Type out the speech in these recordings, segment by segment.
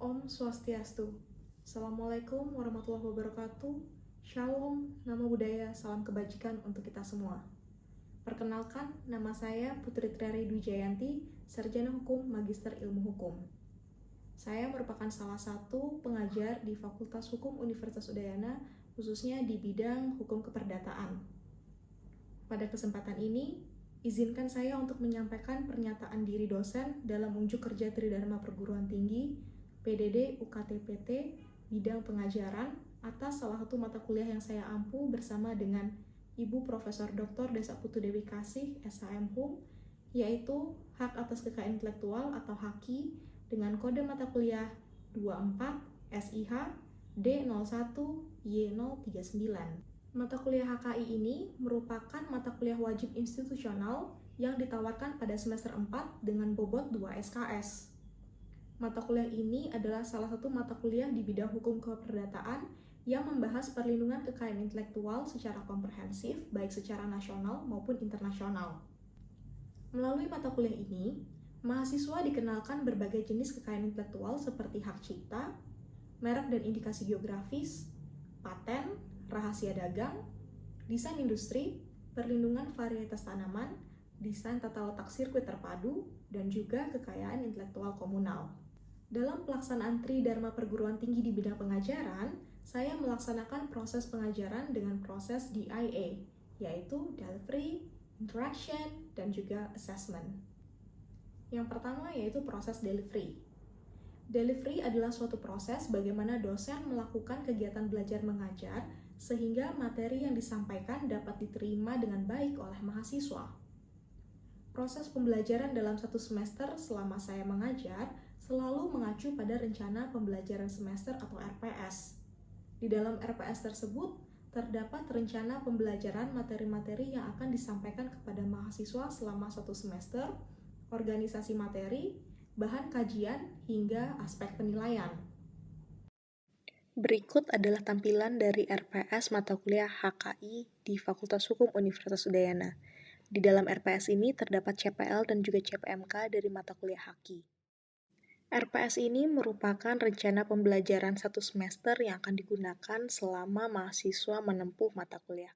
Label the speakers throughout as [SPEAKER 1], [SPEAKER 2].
[SPEAKER 1] Om Swastiastu. Assalamualaikum warahmatullahi wabarakatuh. Shalom, nama budaya, salam kebajikan untuk kita semua. Perkenalkan, nama saya Putri Triari Dwi-Jayanti, Sarjana Hukum, Magister Ilmu Hukum. Saya merupakan salah satu pengajar di Fakultas Hukum Universitas Udayana, khususnya di bidang Hukum Keperdataan. Pada kesempatan ini, izinkan saya untuk menyampaikan pernyataan diri dosen dalam unjuk kerja Tridharma Perguruan Tinggi PDD UKT-PT bidang pengajaran atas salah satu mata kuliah yang saya ampu bersama dengan Ibu Profesor Dr. Desa Putu Dewi Kasih, SHM HUM, yaitu Hak Atas Kekayaan Intelektual atau HAKI dengan kode mata kuliah 24 SIH D01Y039. Mata kuliah HKI ini merupakan mata kuliah wajib institusional yang ditawarkan pada semester 4 dengan bobot 2 SKS. Mata kuliah ini adalah salah satu mata kuliah di bidang hukum keperdataan yang membahas perlindungan kekayaan intelektual secara komprehensif, baik secara nasional maupun internasional. Melalui mata kuliah ini, mahasiswa dikenalkan berbagai jenis kekayaan intelektual seperti hak cipta, merek dan indikasi geografis, paten, rahasia dagang, desain industri, perlindungan varietas tanaman, desain tata letak sirkuit terpadu, dan juga kekayaan intelektual komunal. Dalam pelaksanaan Tridharma Perguruan Tinggi di bidang pengajaran, saya melaksanakan proses pengajaran dengan proses DIA, yaitu Delivery, Interaction, dan juga Assessment. Yang pertama yaitu proses delivery. Delivery adalah suatu proses bagaimana dosen melakukan kegiatan belajar mengajar sehingga materi yang disampaikan dapat diterima dengan baik oleh mahasiswa. Proses pembelajaran dalam satu semester selama saya mengajar selalu mengacu pada rencana pembelajaran semester atau RPS. Di dalam RPS tersebut, terdapat rencana pembelajaran materi-materi yang akan disampaikan kepada mahasiswa selama satu semester, organisasi materi, bahan kajian, hingga aspek penilaian.
[SPEAKER 2] Berikut adalah tampilan dari RPS mata kuliah HKI di Fakultas Hukum Universitas Udayana. Di dalam RPS ini terdapat CPL dan juga CPMK dari mata kuliah HKI. RPS ini merupakan rencana pembelajaran satu semester yang akan digunakan selama mahasiswa menempuh mata kuliah.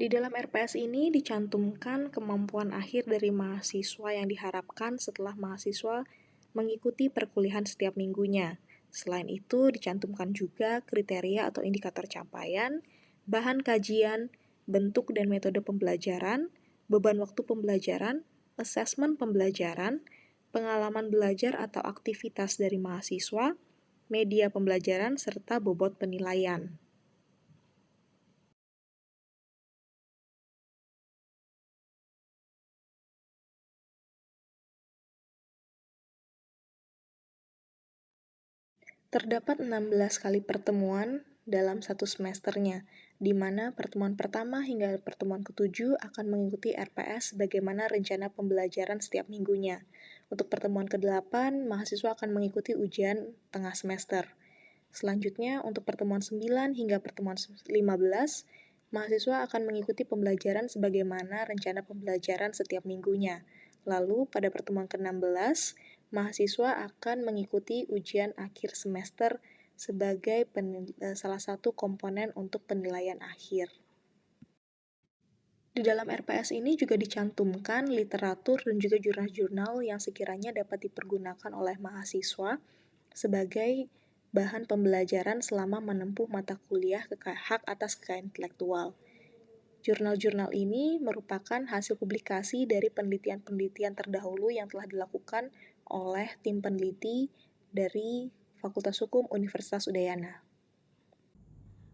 [SPEAKER 2] Di dalam RPS ini dicantumkan kemampuan akhir dari mahasiswa yang diharapkan setelah mahasiswa mengikuti perkuliahan setiap minggunya. Selain itu, dicantumkan juga kriteria atau indikator capaian, bahan kajian, bentuk dan metode pembelajaran, beban waktu pembelajaran, asesmen pembelajaran, pengalaman belajar atau aktivitas dari mahasiswa, media pembelajaran, serta bobot penilaian. Terdapat 16 kali pertemuan dalam satu semesternya, di mana pertemuan pertama hingga pertemuan ke-7 akan mengikuti RPS sebagaimana rencana pembelajaran setiap minggunya. Untuk pertemuan ke-8, mahasiswa akan mengikuti ujian tengah semester. Selanjutnya, untuk pertemuan 9 hingga pertemuan 15, mahasiswa akan mengikuti pembelajaran sebagaimana rencana pembelajaran setiap minggunya. Lalu, pada pertemuan ke-16, mahasiswa akan mengikuti ujian akhir semester sebagai salah satu komponen untuk penilaian akhir. Di dalam RPS ini juga dicantumkan literatur dan juga jurnal-jurnal yang sekiranya dapat dipergunakan oleh mahasiswa sebagai bahan pembelajaran selama menempuh mata kuliah hak atas kekayaan intelektual. Jurnal-jurnal ini merupakan hasil publikasi dari penelitian-penelitian terdahulu yang telah dilakukan oleh tim peneliti dari Fakultas Hukum Universitas Udayana.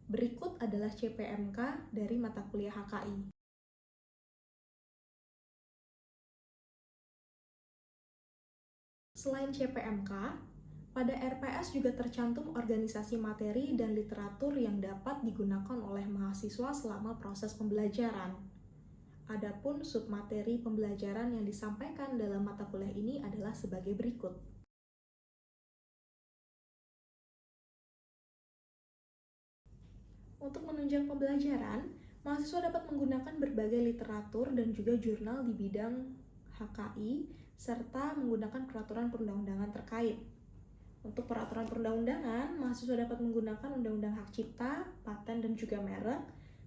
[SPEAKER 1] Berikut adalah CPMK dari mata kuliah HKI. Selain CPMK, pada RPS juga tercantum organisasi materi dan literatur yang dapat digunakan oleh mahasiswa selama proses pembelajaran. Adapun submateri pembelajaran yang disampaikan dalam mata kuliah ini adalah sebagai berikut. Untuk menunjang pembelajaran, mahasiswa dapat menggunakan berbagai literatur dan juga jurnal di bidang HKI, serta menggunakan peraturan perundang-undangan terkait. Untuk peraturan perundang-undangan, mahasiswa dapat menggunakan Undang-Undang Hak Cipta, Paten, dan juga merek.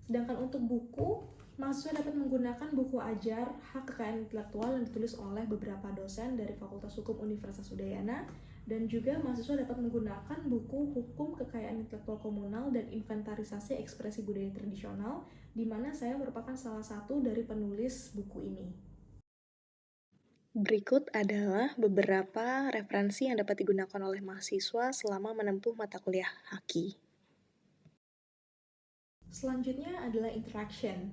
[SPEAKER 1] Sedangkan untuk buku, mahasiswa dapat menggunakan buku ajar hak kekayaan intelektual yang ditulis oleh beberapa dosen dari Fakultas Hukum Universitas Udayana, dan juga mahasiswa dapat menggunakan buku Hukum Kekayaan Intelektual Komunal dan Inventarisasi Ekspresi Budaya Tradisional, di mana saya merupakan salah satu dari penulis buku ini.
[SPEAKER 2] Berikut adalah beberapa referensi yang dapat digunakan oleh mahasiswa selama menempuh mata kuliah HAKI.
[SPEAKER 1] Selanjutnya adalah interaction.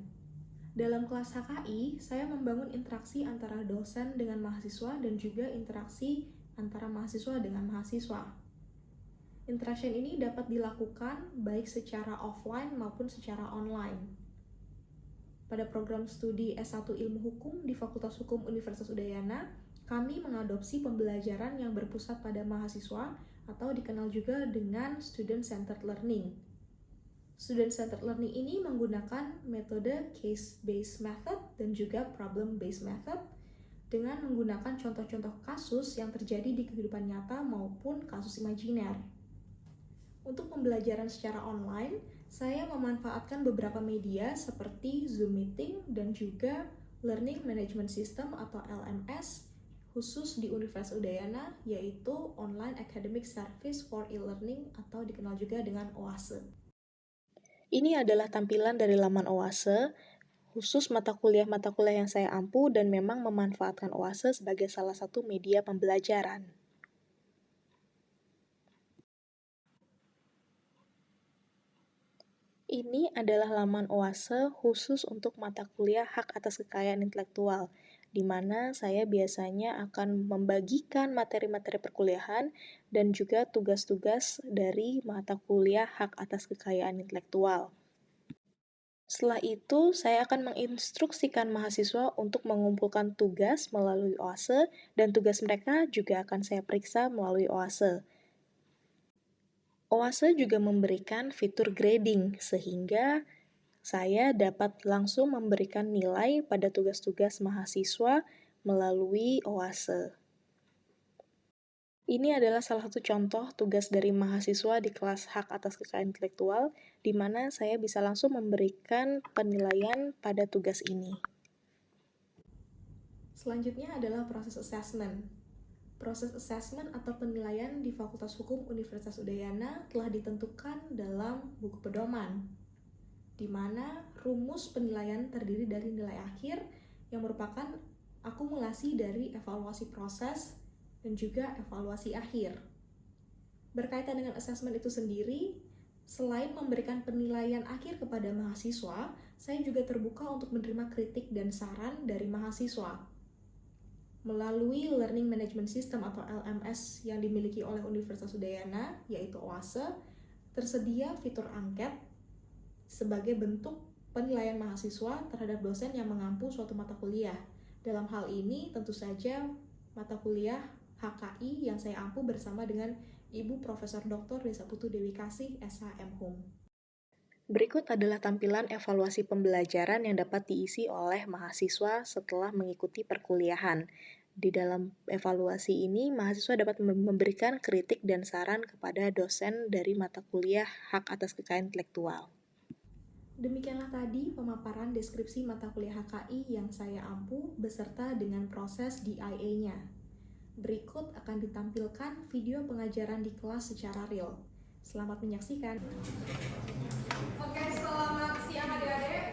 [SPEAKER 1] Dalam kelas HKI, saya membangun interaksi antara dosen dengan mahasiswa dan juga interaksi antara mahasiswa dengan mahasiswa. Interaction ini dapat dilakukan baik secara offline maupun secara online. Pada program studi S1 Ilmu Hukum di Fakultas Hukum Universitas Udayana, kami mengadopsi pembelajaran yang berpusat pada mahasiswa atau dikenal juga dengan student-centered learning. Student-centered learning ini menggunakan metode case-based method dan juga problem-based method dengan menggunakan contoh-contoh kasus yang terjadi di kehidupan nyata maupun kasus imajiner. Untuk pembelajaran secara online, saya memanfaatkan beberapa media seperti Zoom Meeting dan juga Learning Management System atau LMS khusus di Universitas Udayana, yaitu Online Academic Service for E-Learning atau dikenal juga dengan OASE.
[SPEAKER 2] Ini adalah tampilan dari laman OASE, khusus mata kuliah yang saya ampu dan memang memanfaatkan OASE sebagai salah satu media pembelajaran. Ini adalah laman OASE khusus untuk mata kuliah hak atas kekayaan intelektual, di mana saya biasanya akan membagikan materi-materi perkuliahan dan juga tugas-tugas dari mata kuliah hak atas kekayaan intelektual. Setelah itu, saya akan menginstruksikan mahasiswa untuk mengumpulkan tugas melalui OASE, dan tugas mereka juga akan saya periksa melalui OASE. OASE juga memberikan fitur grading, sehingga saya dapat langsung memberikan nilai pada tugas-tugas mahasiswa melalui OASE. Ini adalah salah satu contoh tugas dari mahasiswa di kelas hak atas kekayaan intelektual, di mana saya bisa langsung memberikan penilaian pada tugas ini.
[SPEAKER 1] Selanjutnya adalah proses assessment. Proses assessment atau penilaian di Fakultas Hukum Universitas Udayana telah ditentukan dalam buku pedoman, di mana rumus penilaian terdiri dari nilai akhir yang merupakan akumulasi dari evaluasi proses dan juga evaluasi akhir. Berkaitan dengan assessment itu sendiri, selain memberikan penilaian akhir kepada mahasiswa, saya juga terbuka untuk menerima kritik dan saran dari mahasiswa. Melalui Learning Management System atau LMS yang dimiliki oleh Universitas Udayana, yaitu OASE, tersedia fitur angket sebagai bentuk penilaian mahasiswa terhadap dosen yang mengampu suatu mata kuliah. Dalam hal ini, tentu saja mata kuliah HKI yang saya ampu bersama dengan Ibu Profesor Dr. Desa Putu Dewi Kasih, SHM Hum.
[SPEAKER 2] Berikut adalah tampilan evaluasi pembelajaran yang dapat diisi oleh mahasiswa setelah mengikuti perkuliahan. Di dalam evaluasi ini, mahasiswa dapat memberikan kritik dan saran kepada dosen dari mata kuliah hak atas kekayaan intelektual.
[SPEAKER 1] Demikianlah tadi pemaparan deskripsi mata kuliah HKI yang saya ampu beserta dengan proses DIA-nya. Berikut akan ditampilkan video pengajaran di kelas secara real. Selamat menyaksikan.
[SPEAKER 3] Oke, selamat siang adik-adik.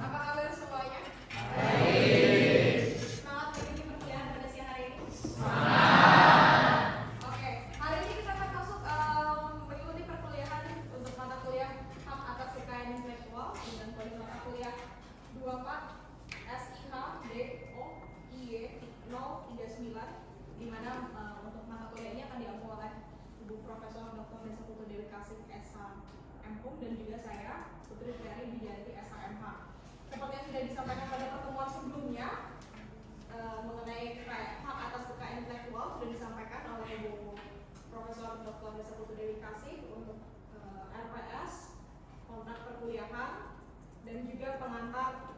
[SPEAKER 3] Apa kabar semuanya? Semangat mengikuti perkuliahan pada siang hari ini? Oke, hari ini kita akan masuk mengikuti perkuliahan untuk mata kuliah hak atas kekayaan intelektual dengan kode mata kuliah 24 SIH DOIY 039, di mana untuk mata kuliah ini akan diampu oleh Ibu Profesor Dr. Desa Putu Dewi Kasih, SHM Hum, dan juga saya, Putri Ferry Widianti, SHMH. Seperti yang sudah disampaikan pada pertemuan sebelumnya, mengenai hak atas kekayaan intelektual sudah disampaikan oleh Ibu Profesor Dr. Desa Putu Dewi Kasih untuk RPS, kontrak perkuliahan, dan juga pengantar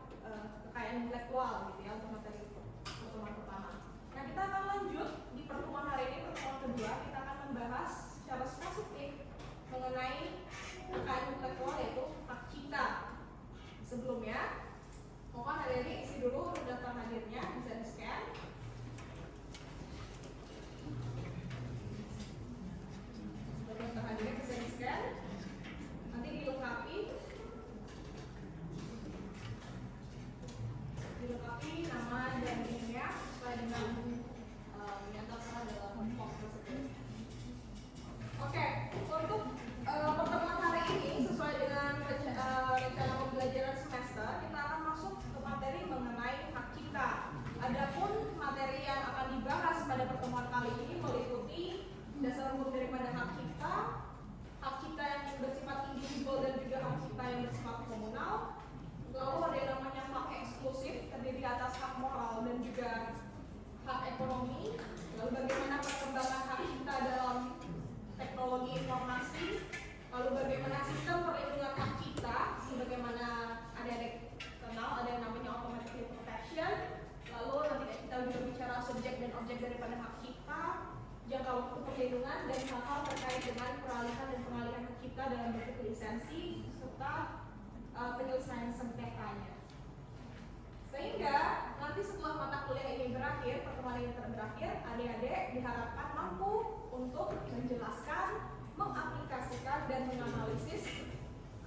[SPEAKER 3] kekayaan kekayaan intelektual gitu ya untuk materi pertemuan pertama. Nah, kita akan lanjut di pertemuan hari ini, pertemuan kedua, kita akan membahas secara spesifik mengenai kekayaan intelektual yaitu hak cipta. Sebelumnya, mohon adik-adik isi dulu daftar hadirnya, bisa di-scan. Daftar hadirnya bisa di-scan. Nanti dilengkapi nama dan emailnya sesuai dengan yang tertera dalam form tersebut. Oke, untuk pertemuan hari ini sesuai dengan rencana pembelajaran semester, kita akan masuk ke materi mengenai hak cipta. Adapun materi yang akan dibahas pada pertemuan kali ini meliputi dasar hukum daripada hak cipta yang bersifat individual dan juga hak cipta yang bersifat komunal. Lalu ada yang namanya hak eksklusif, terdiri atas hak moral dan juga hak ekonomi. Lalu bagaimana perkembangan hak cipta dalam teknologi informasi. Lalu bagaimana sistem perlindungan hak cipta, sebagaimana adik-adik kenal ada yang namanya automatic protection. Lalu nanti kita juga bicara subjek dan objek daripada hak cipta, jangka waktu perlindungan, dan hal-hal terkait dengan peralihan dan pengalihan hak cipta dalam bentuk lisensi serta penyelesaian sengketanya. Sehingga nanti setelah mata kuliah ini berakhir, pertemuan ini berakhir, adik-adik diharapkan mampu untuk menjelaskan, mengaplikasikan, dan menganalisis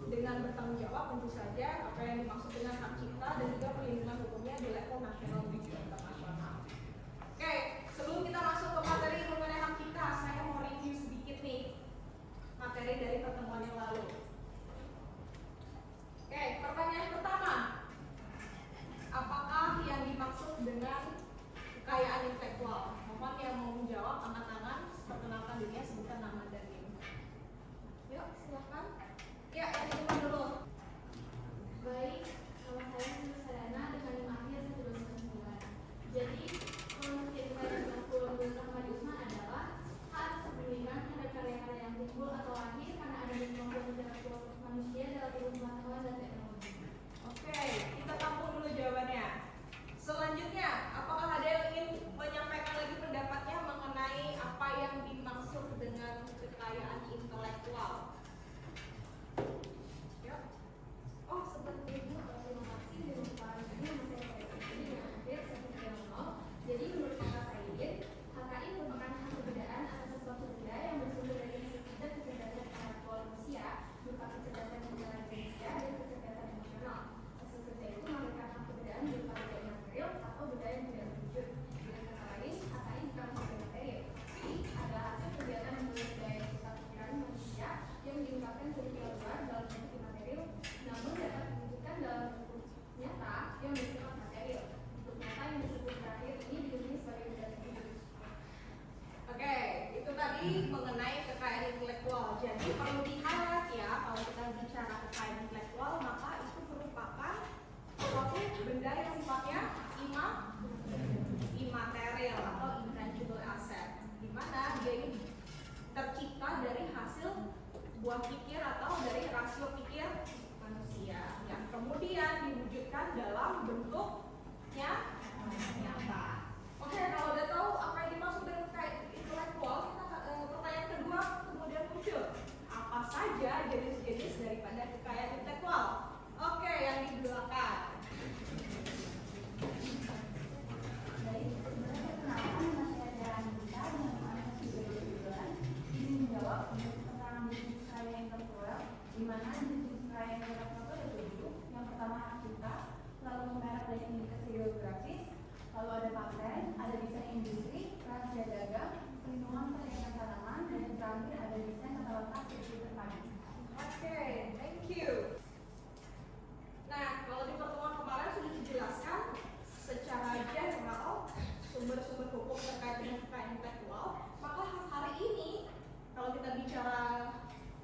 [SPEAKER 3] dengan bertanggung jawab tentu saja apa yang dimaksud dengan hak cipta dan juga perlindungan hukumnya di level nasional dan juga internasional. Oke, sebelum kita masuk ke materi mengenai hak cipta, saya mau review sedikit nih materi dari pertemuan yang lalu. Oke, pertanyaan pertama. Apakah yang dimaksud dengan kekayaan intelektual? Mohon yang mau menjawab angkat tangan, perkenalkan dirinya, sebutkan nama dan NIM. Yuk, silakan. Ya, yang di depan dulu.
[SPEAKER 4] Baik, nama saya Siti Sadana dengan NIM akhir 1299. Jadi, menurut kekayaan intelektual menurut Ahmad Usman adalah hak atas perlindungan terhadap karya-karya yang timbul atau lahir karena adanya kemampuan intelektual manusia dalam ilmu pengetahuan dan teknologi.
[SPEAKER 3] Oke, kita tampung dulu jawabannya. Selanjutnya, apakah ada yang ingin menyampaikan lagi pendapatnya mengenai apa yang dimaksud dengan kekayaan intelektual? Yuk.
[SPEAKER 4] Oh, seperti itu, terima kasih untuk para juri yang saya ini dengan hampir 1.0. Jadi menurut Kakak Saidin, HKI merupakan hak kebudayaan atas sesuatu benda yang bersumber dari insting kecerdasan intelektual manusia, berupa kecerdasan intelijensia dan kecerdasan emosional. Hasil kerja itu memberikan hak kebudayaan berupa benda material atau benda yang tidak wujud. Dengan kata lain, HKI bukan benda material, tapi adalah hasil kegiatan menurut daya cipta pikiran manusia yang diungkapkan secara luar dalam bentuk material, namun dapat diwujudkan dalam bentuk nyata yang bersifat material. Bentuk nyata yang disebut terakhir ini dilindungi sebagai benda wujud.
[SPEAKER 3] Oke, itu tadi mengenai kekayaan intelektual. Jadi perlu di-highlight ya, kalau kita bicara kekayaan intelektual, maka itu merupakan suatu benda yang sifatnya imaterial atau intangible asset, di mana dia ini tercipta dari hasil buah pikir atau dari rasio pikir manusia yang kemudian diwujudkan dalam bentuknya nyata. Oke, kalau udah tahu apa yang dimaksud dengan kekayaan intelektual, kita pertanyaan kedua kemudian muncul. Apa saja jenis-jenis daripada kekayaan intelektual? Oke, yang di belakang.
[SPEAKER 4] Baik, sebenarnya perkenalkan nama saya Dara Anita dengan nama kejujuran. Ini menjawab untuk keterangan jenis kekayaan intelektual, di mana jenis kekayaan intelektual itu ada 7. Yang pertama hak cipta, lalu merek dan indikasi geografis, lalu ada paten, ada desain industri, rahasia dagang, perlindungan perlindungan tanaman, dan yang terakhir ada desain tata letak seperti terpadu.
[SPEAKER 3] Oke, thank you. Nah, kalau di pertemuan kemarin sudah dijelaskan secara general sumber-sumber hukum terkait dengan kekayaan intelektual, maka hari ini kalau kita bicara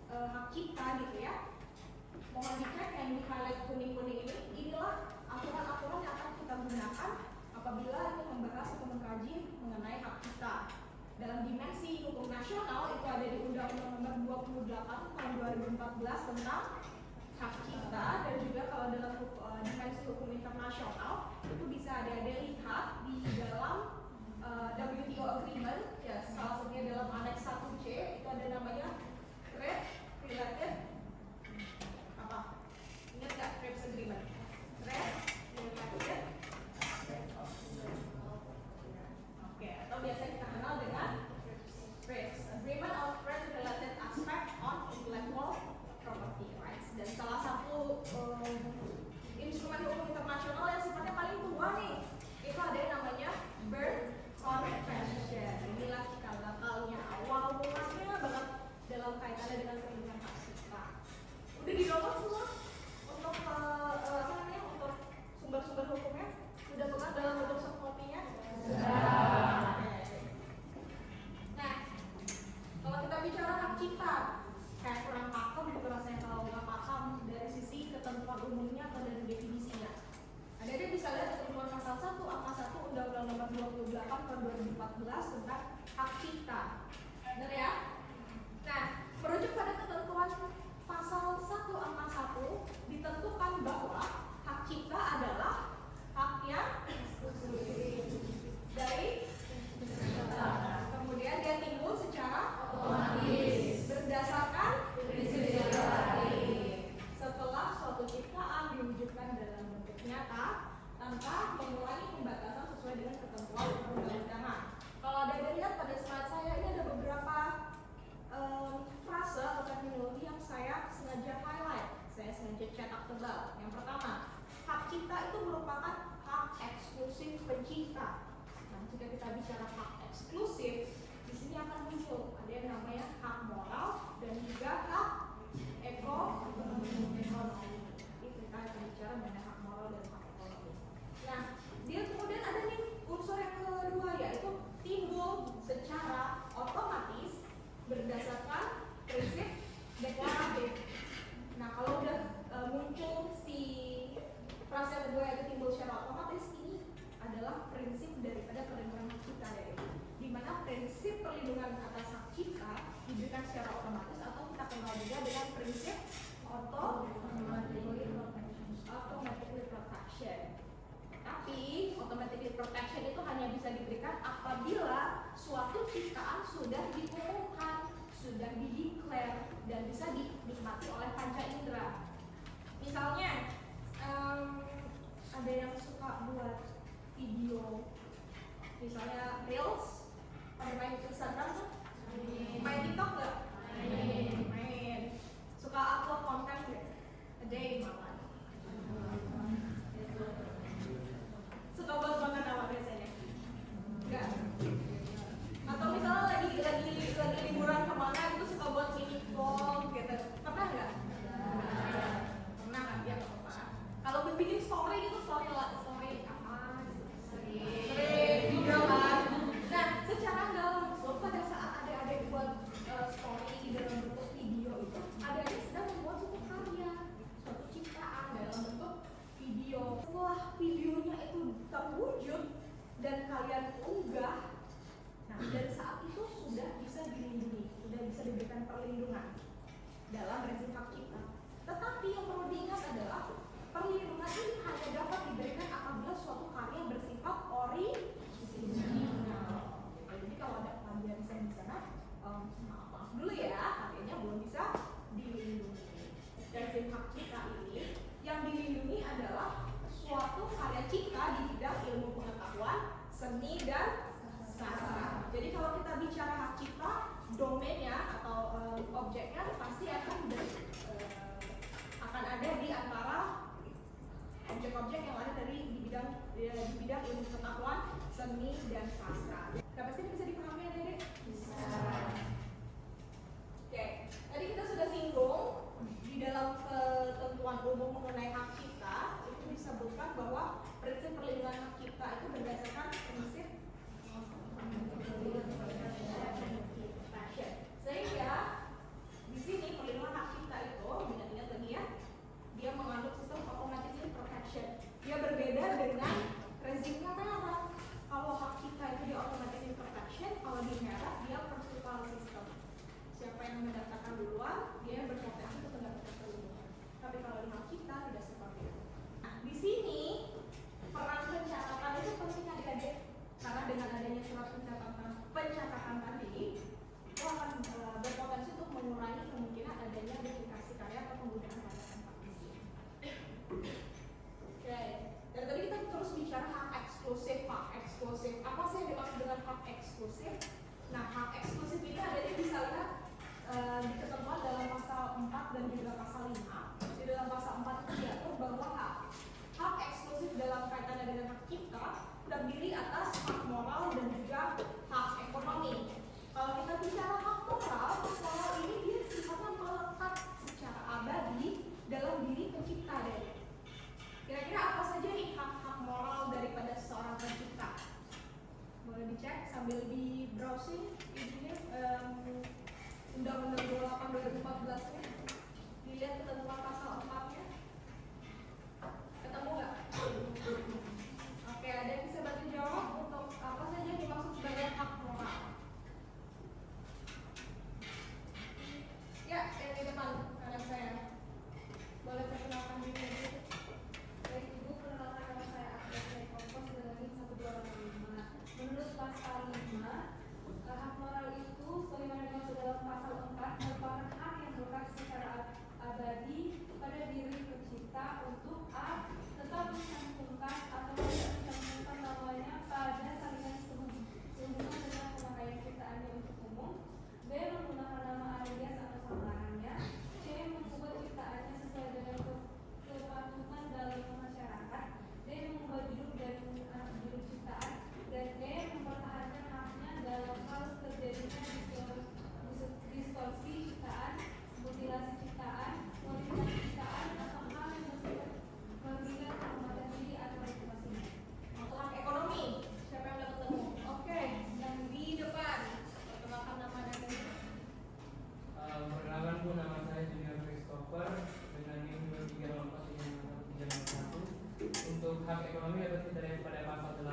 [SPEAKER 3] hak cipta gitu ya, mohon dicek yang di highlight kuning-kuning ini, inilah aturan-aturan yang akan kita gunakan apabila ingin membahas atau mengkaji mengenai hak cipta. Dalam dimensi hukum nasional itu ada di Undang-Undang Nomor 28 Tahun 2014 tentang hak cipta, dan juga kalau dalam dimensi hukum internasional Payung Hukum Internasional yang sifatnya paling tua nih, itu ada yang namanya Berne Convention. Inilah cikal bakalnya, awal mulanya banget dalam kaitannya dengan perlindungan hak cipta. Udah di-download semua untuk untuk sumber-sumber hukumnya? Sudah bukan dalam bentuk soft copy-nya? Sudah. Nah, kalau kita bicara hak cipta, kayak kurang paham gitu rasanya kalau nggak paham dari sisi ketentuan umumnya atau dari definisinya. Ada bisa lihat ketentuan pasal 1 angka 1 Undang-Undang Nomor 28 Tahun 2014 tentang hak cipta. Benar ya? Nah, merujuk pada ketentuan pasal 1 angka 1 ditentukan bahwa hak cipta adalah hak yang eksklusif dari kemudian dia timbul secara otomatis berdasarkan prinsip setelah suatu ciptaan diwujudkan dalam bentuk nyata tanpa mengurangi pembatasan sesuai dengan ketentuan perundang-undangan. Kalau ada dilihat pada slide saya ini ada beberapa frase atau terminologi yang saya sengaja highlight, saya sengaja cetak tebal. Yang pertama, hak cipta itu merupakan hak eksklusif pencipta. Nah, jika kita bicara hak eksklusif, di sini akan muncul ada yang namanya hak moral dan juga hak ekonomi. Jadi kita akan bicara mengenai hak moral dan hak ekonomi. Nah, dia kemudian ada nih unsur yang kedua, yaitu timbul secara otomatis berdasarkan prinsip deklaratif. Nah, kalau udah muncul si frase kedua yaitu timbul secara otomatis, ini adalah prinsip daripada perlindungan hak cipta, di mana prinsip perlindungan atas hak cipta diberikan secara otomatis atau kita kenal juga dengan prinsip automatically protection. Tapi automatically protection itu hanya bisa diberikan apabila suatu ciptaan sudah diumumkan, sudah dideklar dan bisa dinikmati oleh panca indera. Misalnya ada yang suka buat video, misalnya reels, pada main Instagram tuh, main TikTok nggak? Main. Suka upload konten nggak? A day malah. Suka buat makan apa biasanya? Enggak. Atau misalnya lagi liburan kemana gitu suka buat mini vlog gitu. Pernah nggak? Pernah kan? Ya nggak apa-apa. Kalau bikin story gitu, story apa? Sering juga kan. Nah, secara nggak langsung pada saat adik-adik buat story dalam bentuk video itu, adik-adik sedang membuat suatu karya, suatu ciptaan dalam bentuk video. Setelah videonya itu terwujud dan kalian unggah, nah dari saat itu sudah bisa dilindungi, sudah bisa diberikan perlindungan dalam rezim hak cipta. Tetapi yang perlu diingat adalah perlindungan ini hanya dapat diberikan apabila suatu karya bersifat original. Jadi kalau ada pelajaran di sana, maaf dulu ya, karyanya belum bisa dilindungi. Rezim hak cipta ini yang dilindungi adalah suatu karya cipta di bidang ilmu pengetahuan, seni dan sastra. Jadi kalau kita bicara hak cipta, domainnya atau objeknya pasti akan ada di antara objek-objek yang ada di bidang ilmu pengetahuan, seni dan sastra. Nah, pasti bisa dipahami ya, Dede? Bisa. Oke, tadi kita sudah singgung di dalam ketentuan umum mengenai hak cipta itu disebutkan bahwa prinsip perlindungan hak cipta itu berdasarkan prinsip sehingga di sini perlindungan hak cipta itu ingat lagi ya, dia mengandung sistem automatically protection. Dia berbeda dengan rezimnya merah. Kalau hak cipta itu dia automatically protection, kalau di merah dia virtual system. Siapa yang mendaftarkan duluan, dia berpotensi untuk mendapatkan perlindungan. Tapi kalau di hak cipta tidak seperti itu. Nah, di sini peran pencatatan itu penting adik-adik, karena dengan adanya surat pencatatan tadi itu akan berpotensi untuk mengurangi kemungkinan adanya duplikasi karya atau penggunaan karya praktisi. Oke, dari tadi kita terus bicara hak eksklusif. Apa sih yang dimaksud dengan hak eksklusif? Nah, hak eksklusif ini adanya bisa lihat di ketentuan dalam pasal 4 dan juga pasal 5. Di dalam pasal 4 itu diatur bahwa hak sambil di browsing ininya Undang-Undang 28 2014 nya, dilihat ketentuan pasal 4-nya. Ketemu nggak? Oke, ada yang bisa bantu jawab untuk apa saja yang dimaksud sebagai hak moral? Ya, yang di depan kanan saya. Boleh perkenalkan diri dulu.
[SPEAKER 4] Baik, Ibu, perkenalkan nama saya Akbar Kompos dari 1285. Menurut pasal 5, hak moral itu sebagaimana dimaksud dalam pasal 4 merupakan hak yang melekat secara abadi pada diri pencipta untuk a. tetap mencantumkan atau tidak mencantumkan namanya pada salinan sehubungan dengan pemakaian ciptaannya untuk umum, b. menggunakan nama alias atau samarannya, c. membuat ciptaannya sesuai dengan kepatuhan dalam masyarakat, d. mengubah judul dan judul ciptaan, dan e. mempertahankan haknya dalam hal terjadinya distorsi ciptaan, mutilasi ciptaan, modifikasi ciptaan, atau hal yang bersifat merugikan kehormatan diri atau reputasinya.
[SPEAKER 3] Untuk hak ekonomi, siapa yang udah ketemu? Oke, yang di depan. Perkenalkan nama dan negara.
[SPEAKER 5] Perkenalkan Bu, nama saya Junior Christopher dengan NIM 2384 Untuk hak ekonomi dapat kita lihat pada pasal 8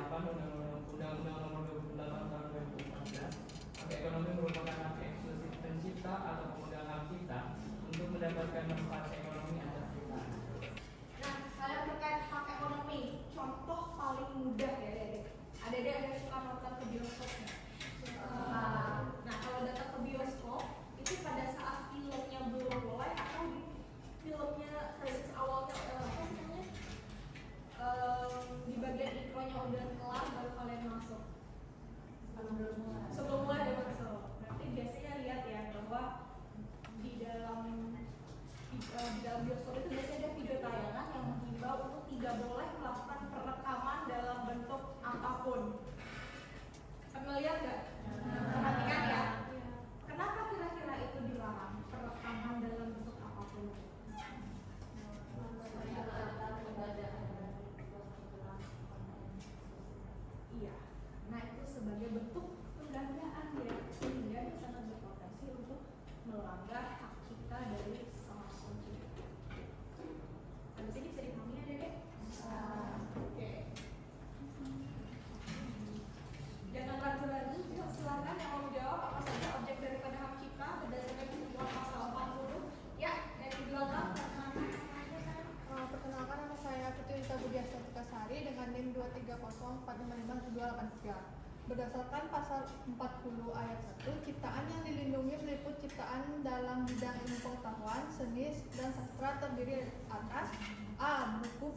[SPEAKER 5] Undang-Undang Nomor 28 Tahun 2014. Hak ekonomi merupakan hak eksklusif pencipta atau pemegang hak cipta untuk mendapatkan manfaat ekonomi atas ciptaan.
[SPEAKER 3] Nah, kalian terkait hak ekonomi, contoh paling mudah ya, Dede. Ada yang suka nonton ke bioskop ya? Nah, kalau datang ke bioskop, itu pada saat filmnya belum mulai atau di filmnya credits awalnya apa namanya? Di bagian intronya udah kelar baru kalian masuk. Sebelum mulai ada masuk. Berarti biasanya lihat ya bahwa di dalam bioskop itu biasanya ada video tayangan yang menghimbau untuk tidak boleh melakukan perekaman dalam bentuk apapun. Pernah lihat nggak? Perhatikan ya. Kenapa kira-kira itu dilarang perekaman dalam bentuk apapun? Iya. Nah, itu sebagai bentuk penggandaan ya, sehingga dia sangat berpotensi untuk melanggar hak kita dari sesama pencipta. Habis ini bisa dipahami ya, Dede? Oke. Jangan ragu-ragu, silakan yang mau jawab apa saja objek daripada hak cipta berdasarkan ketentuan pasal 40. Ya, dari belakang perkenalkan namanya kan.
[SPEAKER 6] Perkenalkan, nama saya Putri Rita Budiasya Sari dengan NIM 230455283. Berdasarkan pasal 40 ayat 1, ciptaan yang dilindungi meliput ciptaan dalam bidang ilmu pengetahuan, seni, dan sastra terdiri atas a. buku,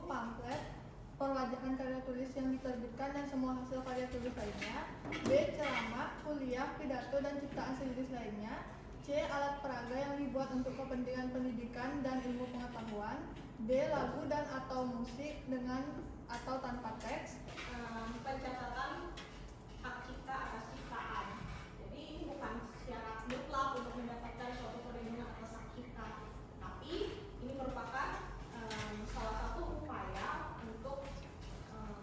[SPEAKER 6] pamflet, perwajahan karya tulis yang diterbitkan dan semua hasil karya tulis lainnya, b. ceramah, kuliah, pidato, dan ciptaan sejenis lainnya, c. alat peraga yang dibuat untuk kepentingan pendidikan dan ilmu pengetahuan, d. lagu dan atau musik dengan atau tanpa teks.
[SPEAKER 3] Pencatatan hak cipta atas ciptaan. Jadi ini bukan syarat mutlak untuk mendapatkan suatu perlindungan atas hak cipta, tapi ini merupakan salah satu upaya untuk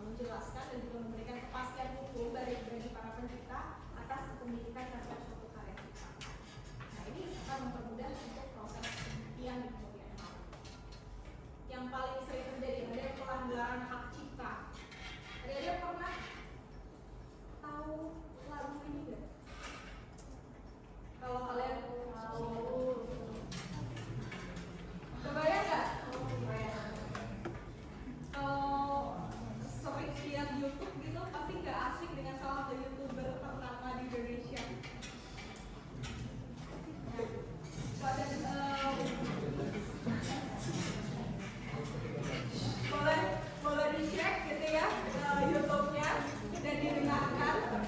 [SPEAKER 3] menjelaskan dan juga memberikan kepastian hukum bagi para pencipta atas kepemilikan terhadap suatu karya cipta. Nah, ini akan mempermudah untuk proses pembuktian di kemudian hari. Yang paling sering terjadi adalah pelanggaran hak cipta. Ada pernah tahu lagu ini nggak? Kalau kalian tahu, kebayang nggak? Kalau sering lihat YouTube gitu, pasti nggak asing dengan salah satu YouTuber ternama di Indonesia. Pada boleh dicek gitu ya YouTube-nya dan didengarkan.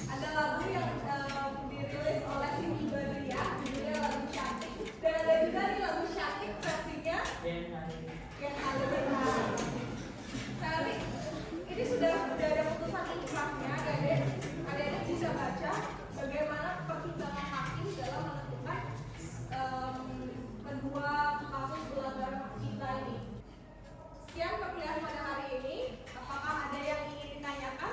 [SPEAKER 3] Ada lagu yang dirilis oleh Siti Badriah, judulnya lagu Syatik, dan ada juga nih lagu Syatik versinya yang ada. Tapi ini sudah ada putusan inkrahnya, adik-adik bisa baca bagaimana pertimbangan hakim dalam menentukan kedua kasus pelanggaran hak cipta ini. Sekian perkuliahan pada hari ini. Apakah ada yang ingin ditanyakan?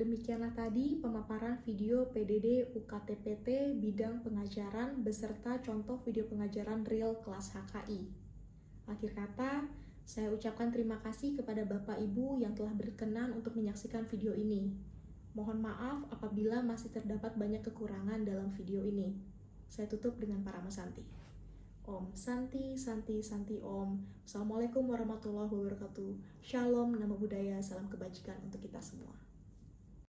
[SPEAKER 1] Demikianlah tadi pemaparan video PDD UKTPT bidang pengajaran beserta contoh video pengajaran real kelas HKI. Akhir kata, saya ucapkan terima kasih kepada Bapak Ibu yang telah berkenan untuk menyaksikan video ini. Mohon maaf apabila masih terdapat banyak kekurangan dalam video ini. Saya tutup dengan Parama Santi. Om Santi, Santi, Santi Om. Assalamualaikum warahmatullahi wabarakatuh. Shalom, Namo Buddhaya, salam kebajikan untuk kita semua.